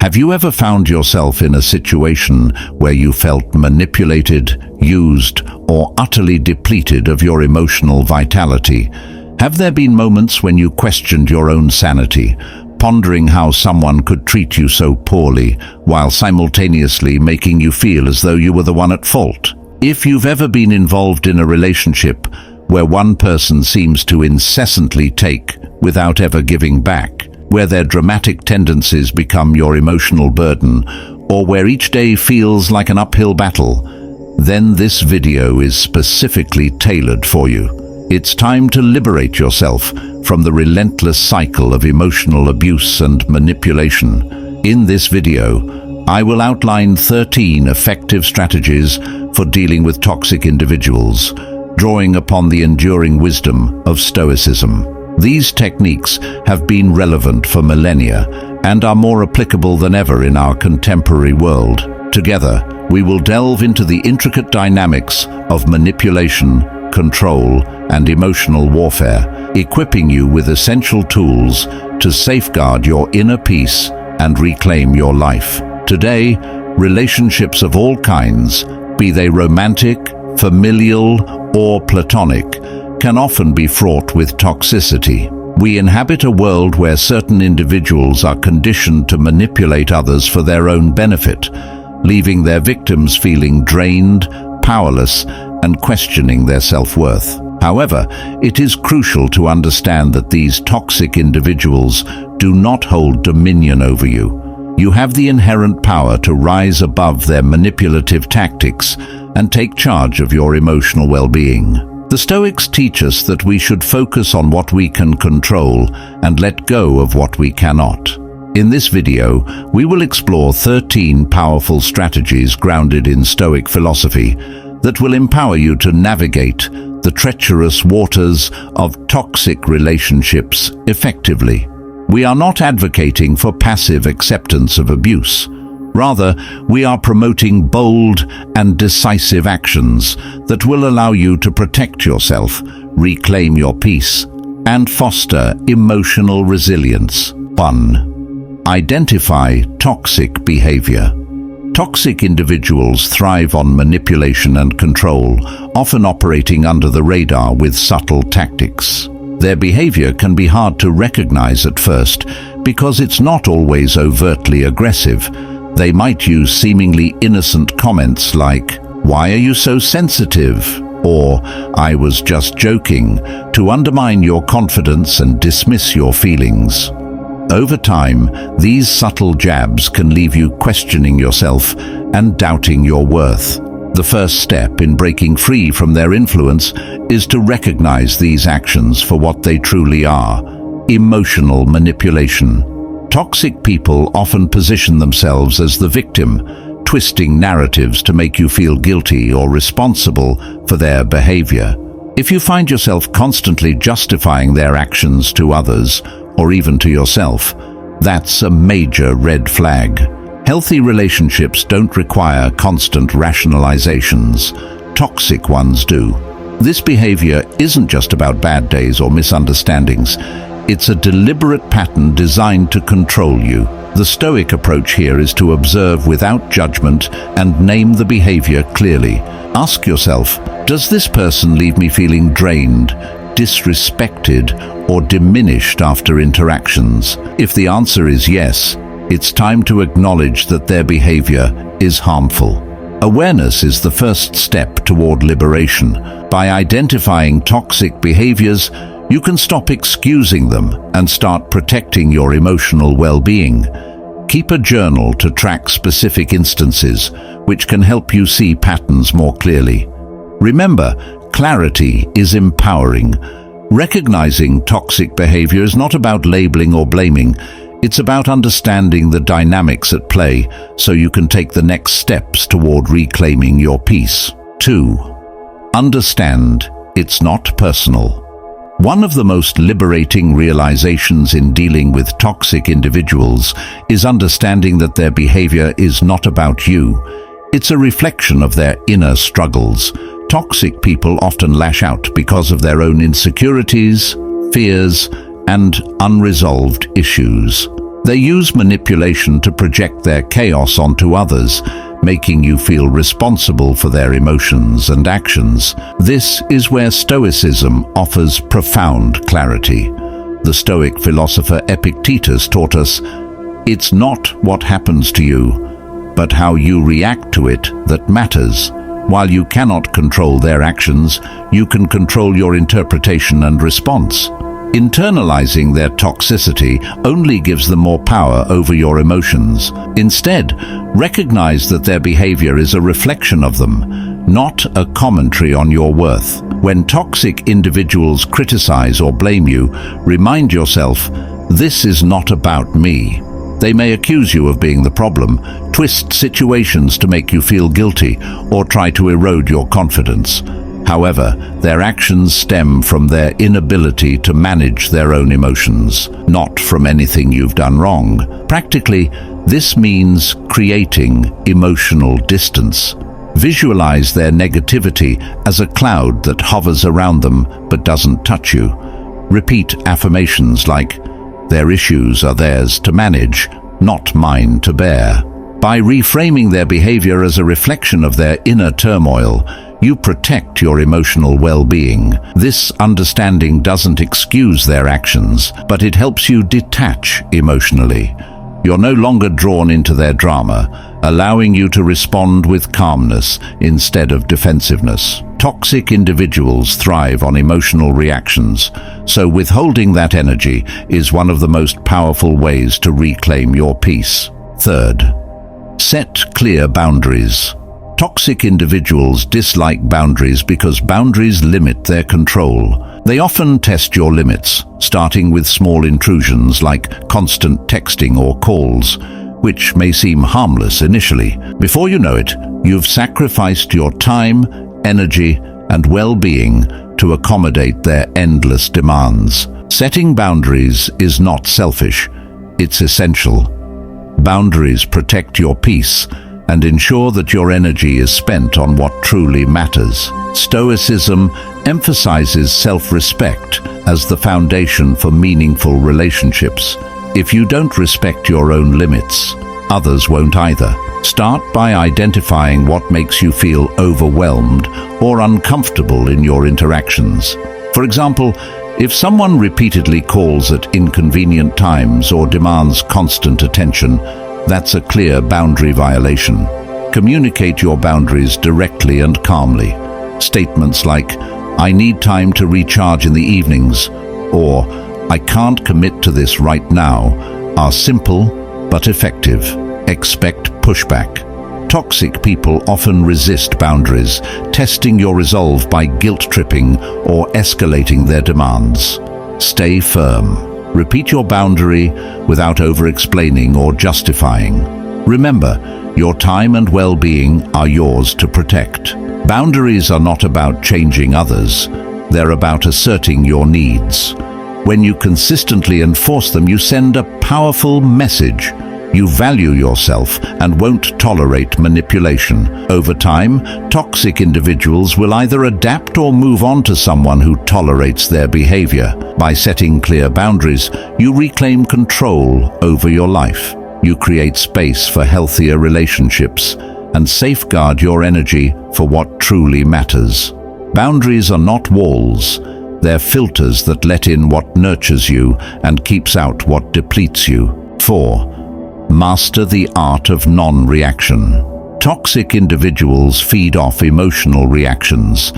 Have you ever found yourself in a situation where you felt manipulated, used, or utterly depleted of your emotional vitality? Have there been moments when you questioned your own sanity, pondering how someone could treat you so poorly, while simultaneously making you feel as though you were the one at fault? If you've ever been involved in a relationship where one person seems to incessantly take without ever giving back, where their dramatic tendencies become your emotional burden, or where each day feels like an uphill battle, then this video is specifically tailored for you. It's time to liberate yourself from the relentless cycle of emotional abuse and manipulation. In this video, I will outline 13 effective strategies for dealing with toxic individuals, drawing upon the enduring wisdom of Stoicism. These techniques have been relevant for millennia and are more applicable than ever in our contemporary world. Together, we will delve into the intricate dynamics of manipulation, control, and emotional warfare, equipping you with essential tools to safeguard your inner peace and reclaim your life. Today, relationships of all kinds, be they romantic, familial, or platonic, can often be fraught with toxicity. We inhabit a world where certain individuals are conditioned to manipulate others for their own benefit, leaving their victims feeling drained, powerless, and questioning their self-worth. However, it is crucial to understand that these toxic individuals do not hold dominion over you. You have the inherent power to rise above their manipulative tactics and take charge of your emotional well-being. The Stoics teach us that we should focus on what we can control and let go of what we cannot. In this video, we will explore 13 powerful strategies grounded in Stoic philosophy that will empower you to navigate the treacherous waters of toxic relationships effectively. We are not advocating for passive acceptance of abuse. Rather, we are promoting bold and decisive actions that will allow you to protect yourself, reclaim your peace, and foster emotional resilience. 1. Identify toxic behavior. Toxic individuals thrive on manipulation and control, often operating under the radar with subtle tactics. Their behavior can be hard to recognize at first because it's not always overtly aggressive. They might use seemingly innocent comments like, "Why are you so sensitive?" or "I was just joking," to undermine your confidence and dismiss your feelings. Over time, these subtle jabs can leave you questioning yourself and doubting your worth. The first step in breaking free from their influence is to recognize these actions for what they truly are: emotional manipulation. Toxic people often position themselves as the victim, twisting narratives to make you feel guilty or responsible for their behavior. If you find yourself constantly justifying their actions to others, or even to yourself, that's a major red flag. Healthy relationships don't require constant rationalizations. Toxic ones do. This behavior isn't just about bad days or misunderstandings. It's a deliberate pattern designed to control you. The Stoic approach here is to observe without judgment and name the behavior clearly. Ask yourself, does this person leave me feeling drained, disrespected, or diminished after interactions? If the answer is yes, it's time to acknowledge that their behavior is harmful. Awareness is the first step toward liberation. By identifying toxic behaviors, you can stop excusing them and start protecting your emotional well-being. Keep a journal to track specific instances, which can help you see patterns more clearly. Remember, clarity is empowering. Recognizing toxic behavior is not about labeling or blaming. It's about understanding the dynamics at play so you can take the next steps toward reclaiming your peace. 2. Understand it's not personal. One of the most liberating realizations in dealing with toxic individuals is understanding that their behavior is not about you. It's a reflection of their inner struggles. Toxic people often lash out because of their own insecurities, fears, and unresolved issues. They use manipulation to project their chaos onto others, making you feel responsible for their emotions and actions. This is where Stoicism offers profound clarity. The Stoic philosopher Epictetus taught us, "It's not what happens to you, but how you react to it that matters. While you cannot control their actions, you can control your interpretation and response." Internalizing their toxicity only gives them more power over your emotions. Instead, recognize that their behavior is a reflection of them, not a commentary on your worth. When toxic individuals criticize or blame you, remind yourself, "This is not about me." They may accuse you of being the problem, twist situations to make you feel guilty, or try to erode your confidence. However, their actions stem from their inability to manage their own emotions, not from anything you've done wrong. Practically, this means creating emotional distance. Visualize their negativity as a cloud that hovers around them but doesn't touch you. Repeat affirmations like, "Their issues are theirs to manage, not mine to bear." By reframing their behavior as a reflection of their inner turmoil, you protect your emotional well-being. This understanding doesn't excuse their actions, but it helps you detach emotionally. You're no longer drawn into their drama, allowing you to respond with calmness instead of defensiveness. Toxic individuals thrive on emotional reactions, so withholding that energy is one of the most powerful ways to reclaim your peace. Third, set clear boundaries. Toxic individuals dislike boundaries because boundaries limit their control. They often test your limits, starting with small intrusions like constant texting or calls, which may seem harmless initially. Before you know it, you've sacrificed your time, energy, and well-being to accommodate their endless demands. Setting boundaries is not selfish, it's essential. Boundaries protect your peace and ensure that your energy is spent on what truly matters. Stoicism emphasizes self-respect as the foundation for meaningful relationships. If you don't respect your own limits, others won't either. Start by identifying what makes you feel overwhelmed or uncomfortable in your interactions. For example, if someone repeatedly calls at inconvenient times or demands constant attention, that's a clear boundary violation. Communicate your boundaries directly and calmly. Statements like, "I need time to recharge in the evenings," or "I can't commit to this right now," are simple but effective. Expect pushback. Toxic people often resist boundaries, testing your resolve by guilt-tripping or escalating their demands. Stay firm. Repeat your boundary without over-explaining or justifying. Remember, your time and well-being are yours to protect. Boundaries are not about changing others. They're about asserting your needs. When you consistently enforce them, you send a powerful message. You value yourself and won't tolerate manipulation. Over time, toxic individuals will either adapt or move on to someone who tolerates their behavior. By setting clear boundaries, you reclaim control over your life. You create space for healthier relationships and safeguard your energy for what truly matters. Boundaries are not walls. They're filters that let in what nurtures you and keeps out what depletes you. 4. Master the art of non-reaction. Toxic individuals feed off emotional reactions.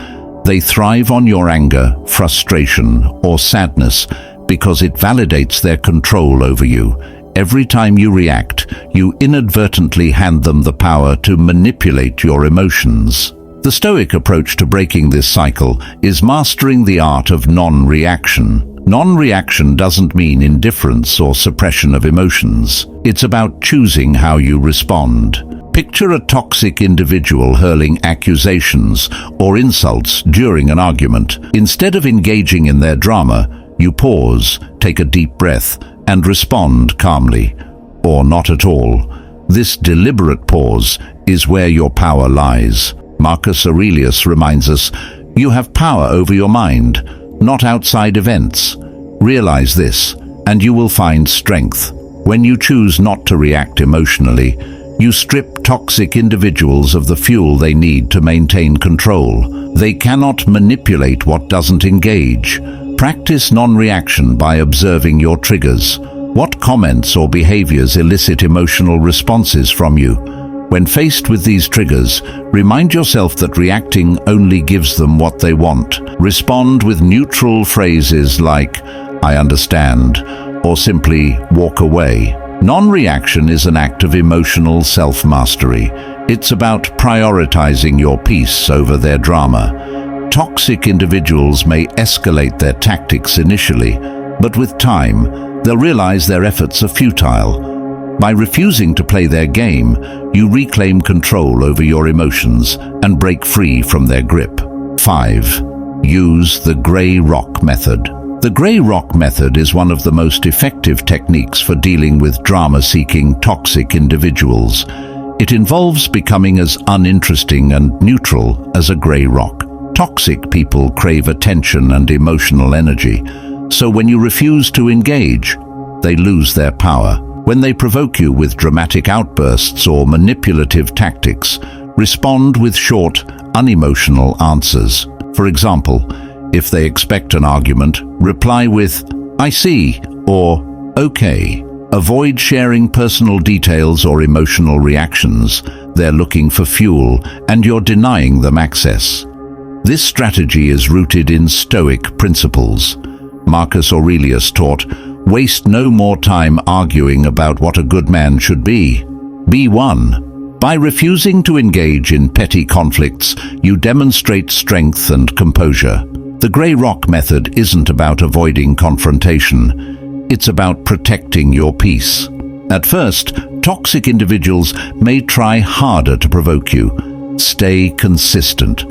They thrive on your anger, frustration, or sadness because it validates their control over you. Every time you react, you inadvertently hand them the power to manipulate your emotions. The Stoic approach to breaking this cycle is mastering the art of non-reaction. Non-reaction doesn't mean indifference or suppression of emotions. It's about choosing how you respond. Picture a toxic individual hurling accusations or insults during an argument. Instead of engaging in their drama, you pause, take a deep breath, and respond calmly, or not at all. This deliberate pause is where your power lies. Marcus Aurelius reminds us, "You have power over your mind, not outside events. Realize this, and you will find strength." When you choose not to react emotionally, you strip toxic individuals of the fuel they need to maintain control. They cannot manipulate what doesn't engage. Practice non-reaction by observing your triggers. What comments or behaviors elicit emotional responses from you? When faced with these triggers, remind yourself that reacting only gives them what they want. Respond with neutral phrases like, "I understand," or simply walk away. Non-reaction is an act of emotional self-mastery. It's about prioritizing your peace over their drama. Toxic individuals may escalate their tactics initially, but with time, they'll realize their efforts are futile. By refusing to play their game, you reclaim control over your emotions and break free from their grip. 5. Use the gray rock method. The gray rock method is one of the most effective techniques for dealing with drama-seeking toxic individuals. It involves becoming as uninteresting and neutral as a gray rock. Toxic people crave attention and emotional energy, so when you refuse to engage, they lose their power. When they provoke you with dramatic outbursts or manipulative tactics, respond with short, unemotional answers. For example, if they expect an argument, reply with, "I see," or "Okay." Avoid sharing personal details or emotional reactions. They're looking for fuel, and you're denying them access. This strategy is rooted in Stoic principles. Marcus Aurelius taught, "Waste no more time arguing about what a good man should be. Be one." By refusing to engage in petty conflicts, you demonstrate strength and composure. The gray rock method isn't about avoiding confrontation. It's about protecting your peace. At first, toxic individuals may try harder to provoke you. Stay consistent.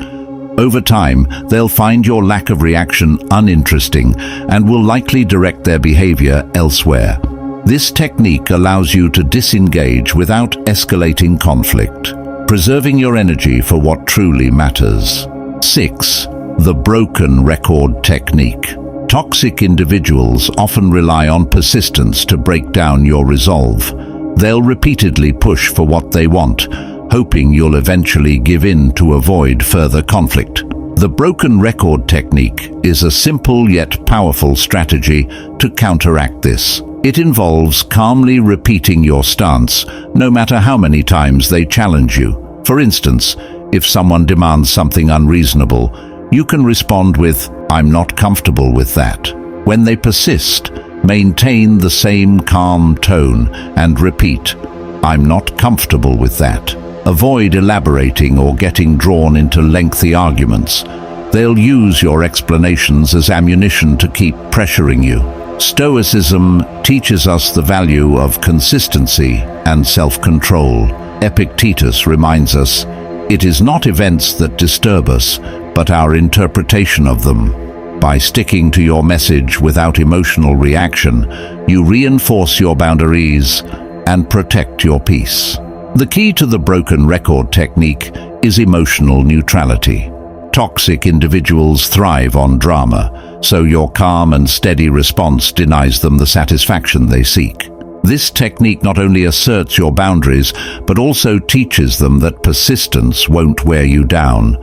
Over time, they'll find your lack of reaction uninteresting and will likely direct their behavior elsewhere. This technique allows you to disengage without escalating conflict, preserving your energy for what truly matters. 6. The broken record technique. Toxic individuals often rely on persistence to break down your resolve. They'll repeatedly push for what they want, hoping you'll eventually give in to avoid further conflict. The broken record technique is a simple yet powerful strategy to counteract this. It involves calmly repeating your stance, no matter how many times they challenge you. For instance, if someone demands something unreasonable, you can respond with, "I'm not comfortable with that." When they persist, maintain the same calm tone and repeat, "I'm not comfortable with that." Avoid elaborating or getting drawn into lengthy arguments. They'll use your explanations as ammunition to keep pressuring you. Stoicism teaches us the value of consistency and self-control. Epictetus reminds us, "It is not events that disturb us, but our interpretation of them." By sticking to your message without emotional reaction, you reinforce your boundaries and protect your peace. The key to the broken record technique is emotional neutrality. Toxic individuals thrive on drama, so your calm and steady response denies them the satisfaction they seek. This technique not only asserts your boundaries, but also teaches them that persistence won't wear you down.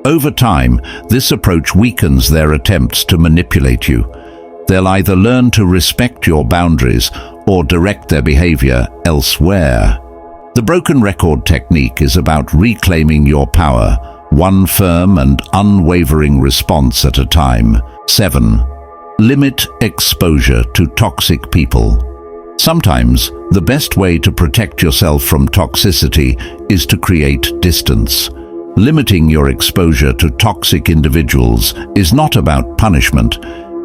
Over time, this approach weakens their attempts to manipulate you. They'll either learn to respect your boundaries or direct their behavior elsewhere. The broken record technique is about reclaiming your power, one firm and unwavering response at a time. 7. Limit exposure to toxic people. Sometimes, the best way to protect yourself from toxicity is to create distance. Limiting your exposure to toxic individuals is not about punishment.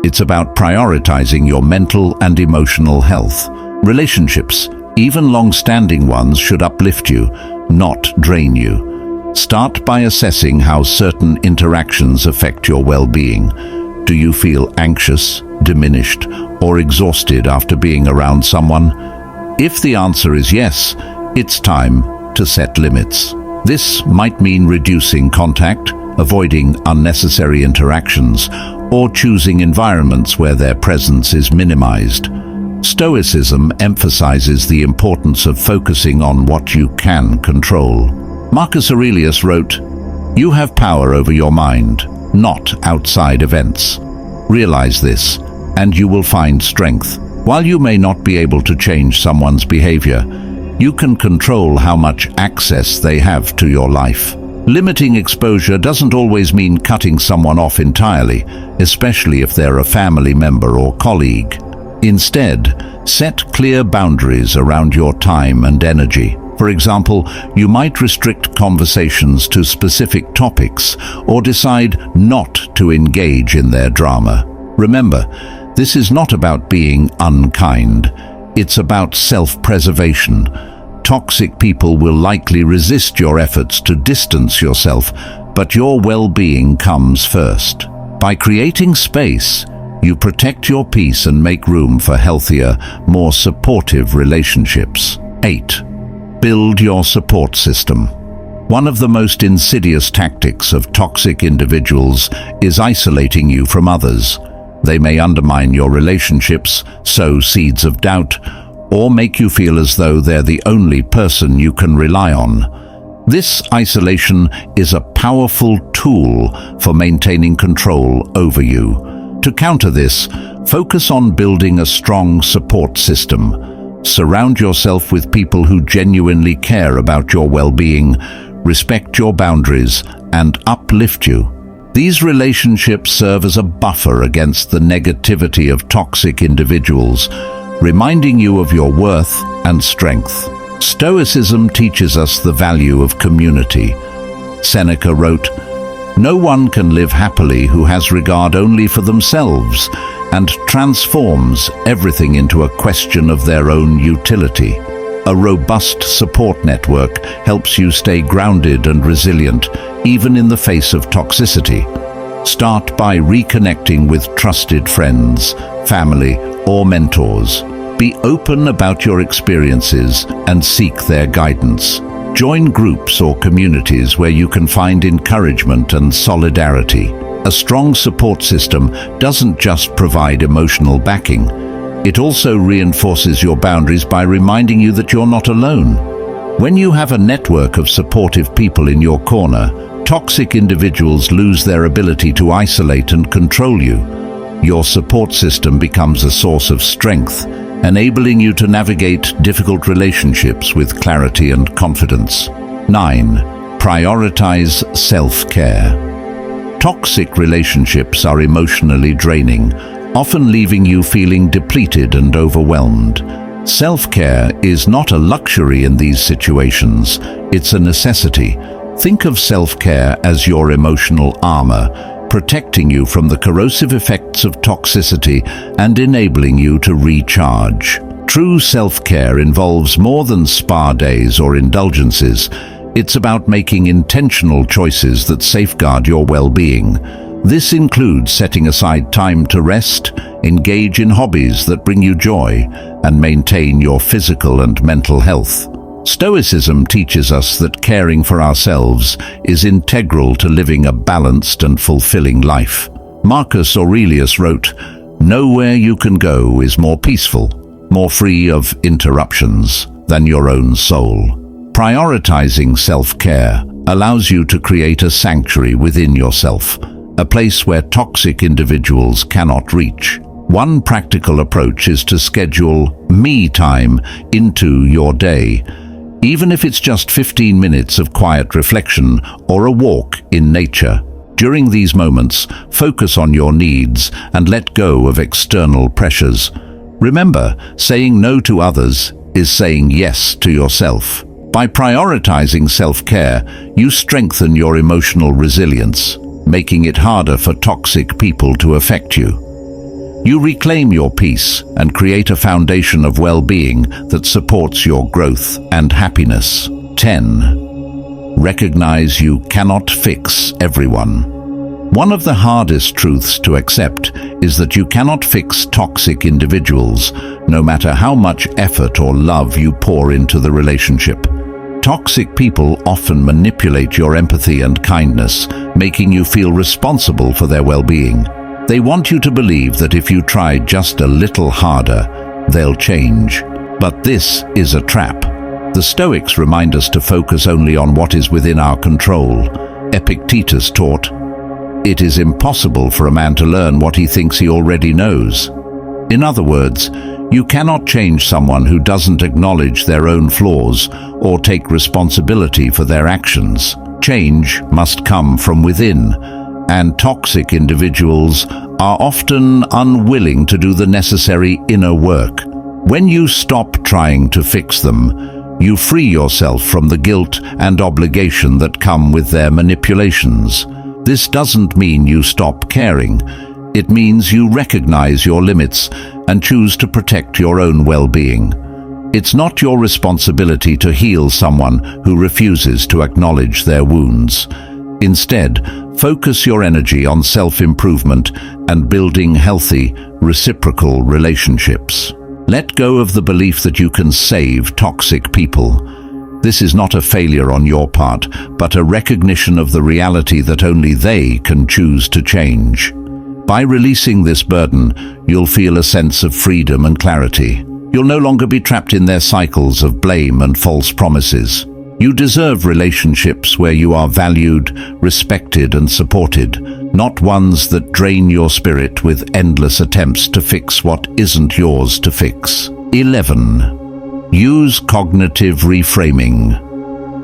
It's about prioritizing your mental and emotional health. Relationships, even long-standing ones, should uplift you, not drain you. Start by assessing how certain interactions affect your well-being. Do you feel anxious, diminished, or exhausted after being around someone? If the answer is yes, it's time to set limits. This might mean reducing contact, avoiding unnecessary interactions, or choosing environments where their presence is minimized. Stoicism emphasizes the importance of focusing on what you can control. Marcus Aurelius wrote, "You have power over your mind, not outside events. Realize this, and you will find strength. While you may not be able to change someone's behavior, you can control how much access they have to your life." Limiting exposure doesn't always mean cutting someone off entirely, especially if they're a family member or colleague. Instead, set clear boundaries around your time and energy. For example, you might restrict conversations to specific topics or decide not to engage in their drama. Remember, this is not about being unkind. It's about self-preservation. Toxic people will likely resist your efforts to distance yourself, but your well-being comes first. By creating space, you protect your peace and make room for healthier, more supportive relationships. 8. Build your support system. One of the most insidious tactics of toxic individuals is isolating you from others. They may undermine your relationships, sow seeds of doubt, or make you feel as though they're the only person you can rely on. This isolation is a powerful tool for maintaining control over you. To counter this, focus on building a strong support system. Surround yourself with people who genuinely care about your well-being, respect your boundaries, and uplift you. These relationships serve as a buffer against the negativity of toxic individuals, reminding you of your worth and strength. Stoicism teaches us the value of community. Seneca wrote, "No one can live happily who has regard only for themselves and transforms everything into a question of their own utility." A robust support network helps you stay grounded and resilient, even in the face of toxicity. Start by reconnecting with trusted friends, family, or mentors. Be open about your experiences and seek their guidance. Join groups or communities where you can find encouragement and solidarity. A strong support system doesn't just provide emotional backing. It also reinforces your boundaries by reminding you that you're not alone. When you have a network of supportive people in your corner, toxic individuals lose their ability to isolate and control you. Your support system becomes a source of strength, enabling you to navigate difficult relationships with clarity and confidence. 9. Prioritize self-care. Toxic relationships are emotionally draining, often leaving you feeling depleted and overwhelmed. Self-care is not a luxury in these situations, it's a necessity. Think of self-care as your emotional armor, protecting you from the corrosive effects of toxicity and enabling you to recharge. True self-care involves more than spa days or indulgences. It's about making intentional choices that safeguard your well-being. This includes setting aside time to rest, engage in hobbies that bring you joy, and maintain your physical and mental health. Stoicism teaches us that caring for ourselves is integral to living a balanced and fulfilling life. Marcus Aurelius wrote, "Nowhere you can go is more peaceful, more free of interruptions than your own soul." Prioritizing self-care allows you to create a sanctuary within yourself, a place where toxic individuals cannot reach. One practical approach is to schedule me time into your day, even if it's just 15 minutes of quiet reflection or a walk in nature. During these moments, focus on your needs and let go of external pressures. Remember, saying no to others is saying yes to yourself. By prioritizing self-care, you strengthen your emotional resilience, making it harder for toxic people to affect you. You reclaim your peace and create a foundation of well-being that supports your growth and happiness. 10. Recognize you cannot fix everyone. One of the hardest truths to accept is that you cannot fix toxic individuals, no matter how much effort or love you pour into the relationship. Toxic people often manipulate your empathy and kindness, making you feel responsible for their well-being. They want you to believe that if you try just a little harder, they'll change. But this is a trap. The Stoics remind us to focus only on what is within our control. Epictetus taught, "It is impossible for a man to learn what he thinks he already knows." In other words, you cannot change someone who doesn't acknowledge their own flaws or take responsibility for their actions. Change must come from within, and toxic individuals are often unwilling to do the necessary inner work. When you stop trying to fix them, you free yourself from the guilt and obligation that come with their manipulations. This doesn't mean you stop caring. It means you recognize your limits and choose to protect your own well-being. It's not your responsibility to heal someone who refuses to acknowledge their wounds. Instead, focus your energy on self-improvement and building healthy, reciprocal relationships. Let go of the belief that you can save toxic people. This is not a failure on your part, but a recognition of the reality that only they can choose to change. By releasing this burden, you'll feel a sense of freedom and clarity. You'll no longer be trapped in their cycles of blame and false promises. You deserve relationships where you are valued, respected, and supported, not ones that drain your spirit with endless attempts to fix what isn't yours to fix. 11. Use cognitive reframing.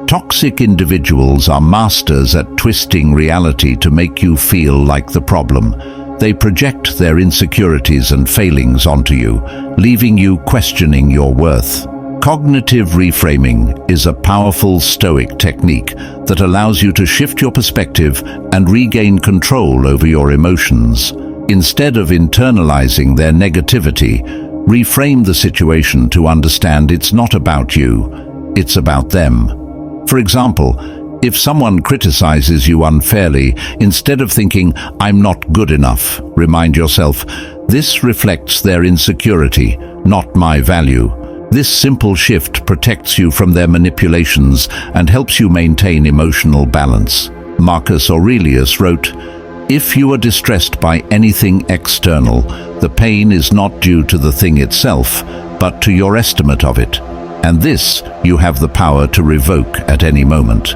Toxic individuals are masters at twisting reality to make you feel like the problem. They project their insecurities and failings onto you, leaving you questioning your worth. Cognitive reframing is a powerful Stoic technique that allows you to shift your perspective and regain control over your emotions. Instead of internalizing their negativity, reframe the situation to understand it's not about you, it's about them. For example, if someone criticizes you unfairly, instead of thinking, "I'm not good enough," remind yourself, "This reflects their insecurity, not my value." This simple shift protects you from their manipulations and helps you maintain emotional balance. Marcus Aurelius wrote, "If you are distressed by anything external, the pain is not due to the thing itself, but to your estimate of it. And this you have the power to revoke at any moment."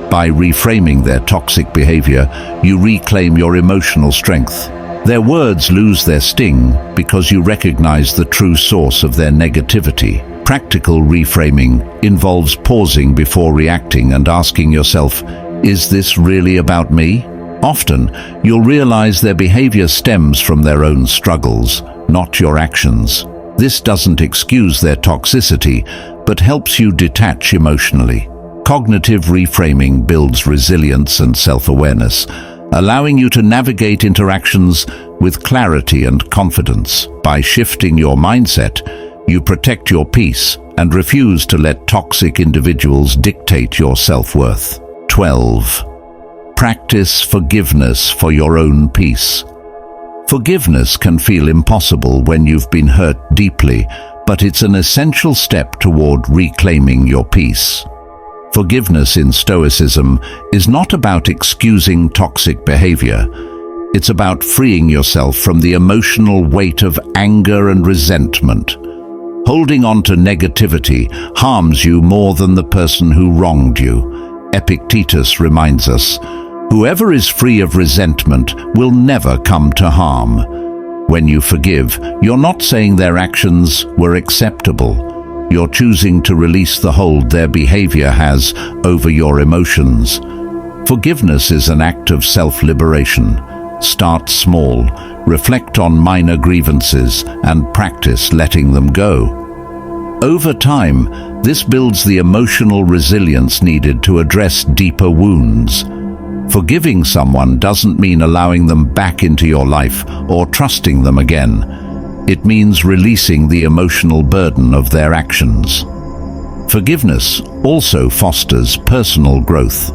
By reframing their toxic behavior, you reclaim your emotional strength. Their words lose their sting because you recognize the true source of their negativity. Practical reframing involves pausing before reacting and asking yourself, "Is this really about me?" Often, you'll realize their behavior stems from their own struggles, not your actions. This doesn't excuse their toxicity, but helps you detach emotionally. Cognitive reframing builds resilience and self-awareness, allowing you to navigate interactions with clarity and confidence. By shifting your mindset, you protect your peace and refuse to let toxic individuals dictate your self-worth. 12. Practice forgiveness for your own peace. Forgiveness can feel impossible when you've been hurt deeply, but it's an essential step toward reclaiming your peace. Forgiveness in Stoicism is not about excusing toxic behavior. It's about freeing yourself from the emotional weight of anger and resentment. Holding on to negativity harms you more than the person who wronged you. Epictetus reminds us, "Whoever is free of resentment will never come to harm." When you forgive, you're not saying their actions were acceptable. You're choosing to release the hold their behavior has over your emotions. Forgiveness is an act of self-liberation. Start small, reflect on minor grievances, and practice letting them go. Over time, this builds the emotional resilience needed to address deeper wounds. Forgiving someone doesn't mean allowing them back into your life or trusting them again. It means releasing the emotional burden of their actions. Forgiveness also fosters personal growth.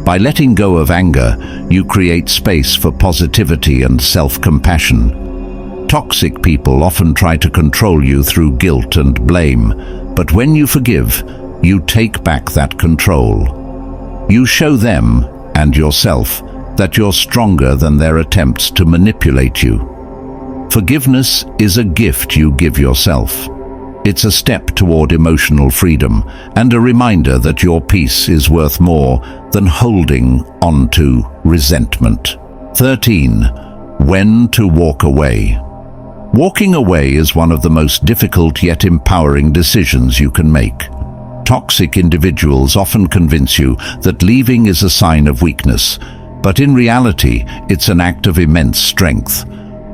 By letting go of anger, you create space for positivity and self-compassion. Toxic people often try to control you through guilt and blame, but when you forgive, you take back that control. You show them, and yourself, that you're stronger than their attempts to manipulate you. Forgiveness is a gift you give yourself. It's a step toward emotional freedom and a reminder that your peace is worth more than holding on to resentment. 13. When to walk away. Walking away is one of the most difficult yet empowering decisions you can make. Toxic individuals often convince you that leaving is a sign of weakness, but in reality, it's an act of immense strength.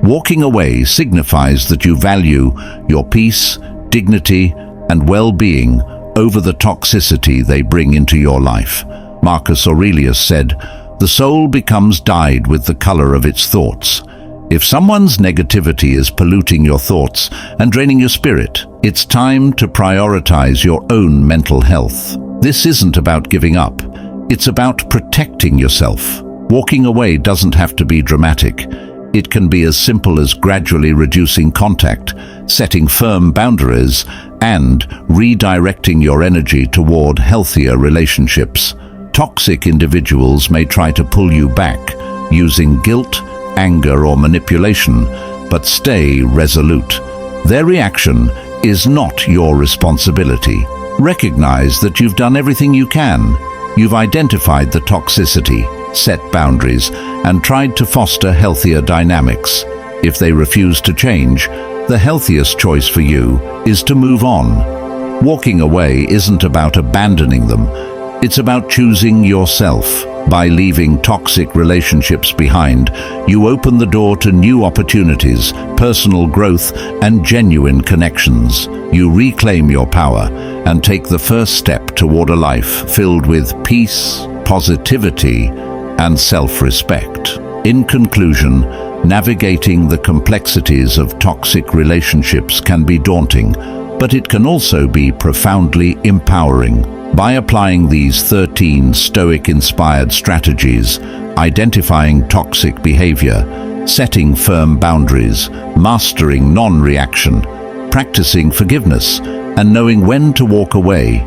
Walking away signifies that you value your peace, dignity, and well-being over the toxicity they bring into your life. Marcus Aurelius said, "The soul becomes dyed with the color of its thoughts." If someone's negativity is polluting your thoughts and draining your spirit, it's time to prioritize your own mental health. This isn't about giving up. It's about protecting yourself. Walking away doesn't have to be dramatic. It can be as simple as gradually reducing contact, setting firm boundaries, and redirecting your energy toward healthier relationships. Toxic individuals may try to pull you back, using guilt, anger, or manipulation, but stay resolute. Their reaction is not your responsibility. Recognize that you've done everything you can. You've identified the toxicity, set boundaries, and tried to foster healthier dynamics. If they refuse to change, the healthiest choice for you is to move on. Walking away isn't about abandoning them. It's about choosing yourself. By leaving toxic relationships behind, you open the door to new opportunities, personal growth, and genuine connections. You reclaim your power and take the first step toward a life filled with peace, positivity, and self-respect. In conclusion, navigating the complexities of toxic relationships can be daunting, but it can also be profoundly empowering. By applying these 13 Stoic-inspired strategies, identifying toxic behavior, setting firm boundaries, mastering non-reaction, practicing forgiveness, and knowing when to walk away,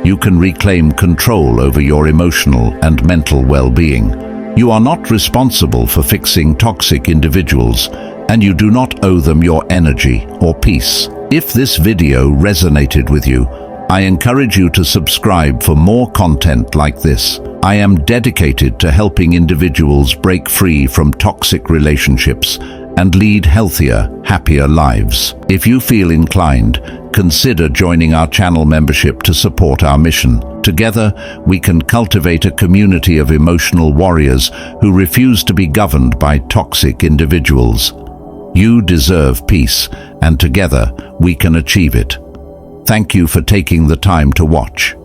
you can reclaim control over your emotional and mental well-being. You are not responsible for fixing toxic individuals, and you do not owe them your energy or peace. If this video resonated with you, I encourage you to subscribe for more content like this. I am dedicated to helping individuals break free from toxic relationships and lead healthier, happier lives. If you feel inclined, consider joining our channel membership to support our mission. Together, we can cultivate a community of emotional warriors who refuse to be governed by toxic individuals. You deserve peace, and together we can achieve it. Thank you for taking the time to watch.